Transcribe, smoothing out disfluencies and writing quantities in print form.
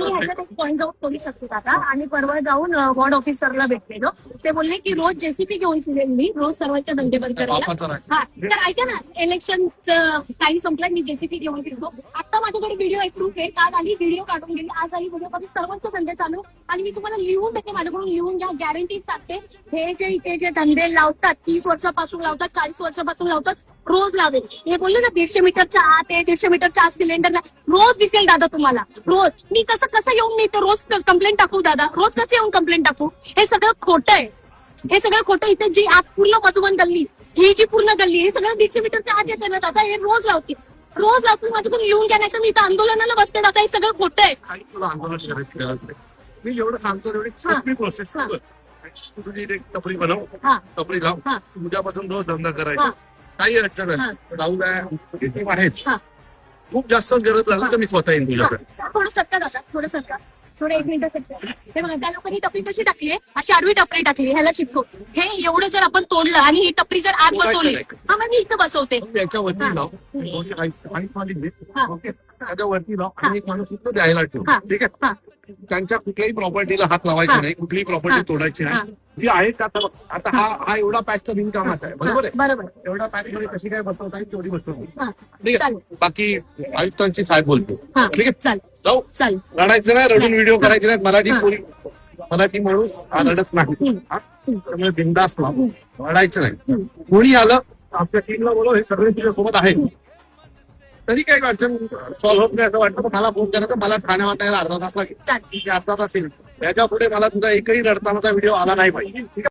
मी ह्याच्यात एक point out करू शकते दादा. आणि परवा जाऊन वॉर्ड ऑफिसरला भेटलेलो. ते बोलले की रोज जेसीपी घेऊन फिरेल मी, रोज सर्वांच्या धंदे बंद करायला. हा, तर ऐका ना, इलेक्शनचं टाइम संपला, मी जेसीपी घेऊन फिरतो. आता माझ्याकडे व्हिडिओ एक प्रूफ आहे. काल आली व्हिडिओ काढून गेली, आज आली व्हिडिओ काढून, सर्वांचे धंदे चालू. आणि मी तुम्हाला लिहून देते, माझ्याकडून लिहून घ्या, गॅरंटी सांगते. हे जे इथे जे धंदे लावतात, 30 वर्षापासून लावतात, 40 वर्षापासून लावतात, रोज लावेल. हे बोलले ना 150 मीटरच्या आत आहे, 150 मीटरच्या आत सिलेंडर रोज दिसेल दादा तुम्हाला. रोज मी कसं येऊन मी रोज कंप्लेंट टाकू दादा, रोज कसं येऊन कंप्लेंट टाकू? हे सगळं खोटं आहे, हे सगळं खोटं. इथे जी आत पूर्ण मधुबन गल्ली, ही जी पूर्ण गल्ली, हे सगळं 150 मीटरच्या आत येते ना दादा. हे रोज लावते, रोज लावते. माझ्याकडून लिहून घ्या, नाही मी इथं आंदोलनाला बसते दादा. हे सगळं खोटं आहे. तुला आंदोलन करायची गरज नाही. मी एवढं सांगतो तेवढी सोपी प्रोसेस. तुझी एक टपरी बनव, टपरी लाव, उद्यापासून रोज धंदा करायचा, काही अडचण नाही. राहू द्या, टीम आहेच. खूप जास्त गरज लागली तर मी स्वतः येईन तुझ्याकडे. थोडं सरका दादा, थोडं सरका, थोडं 1 मिनिट सरका. हे बघा, त्या लोकांनी टपरी कशी टाकली आहे, अशी आडवी टपरी टाकली, ह्याला चिपको. हे एवढं जर आपण तोडलं आणि ही टपरी जर आत बसवली, हा मग मी इथं बसवते. त्याच्यावरती लाव, त्याच्यावरती लाव आणि एक माणूस इथं द्यायला ठेव. ठीक आहे, त्यांच्या कुठल्याही प्रॉपर्टीला हात लावायचा नाही, कुठलीही प्रॉपर्टी तोडायची नाही. जी आहे का आता हा एवढा पॅच तर बिनकामाचा आहे, बरोबर आहे. बरोबर, एवढा पॅच मध्ये कशी काय बसवता येईल तेवढी बसवली. ठीक आहे, बाकी आयुक्तांची साहेब बोलतो. ठीक आहे, चालेल चालेल. लढायचं नाही, रडून व्हिडिओ करायचे नाहीत. मराठी माणूस रडत नाही, त्यामुळे बिंदास लढायचं नाही. कोणी आलं आपल्या टीमला बोलव, हे सगळे तुझ्या सोबत आहे. तरी काही अडचण सॉल्व्ह होत नाही असं वाटतं. मला फोन करायचं, मला ठाणे वाटायला अर्धा तास लागेल, अर्धा तास येईल. त्याच्या पुढे मला तुझा एकही रडतानाचा व्हिडिओ आला नाही पाहिजे.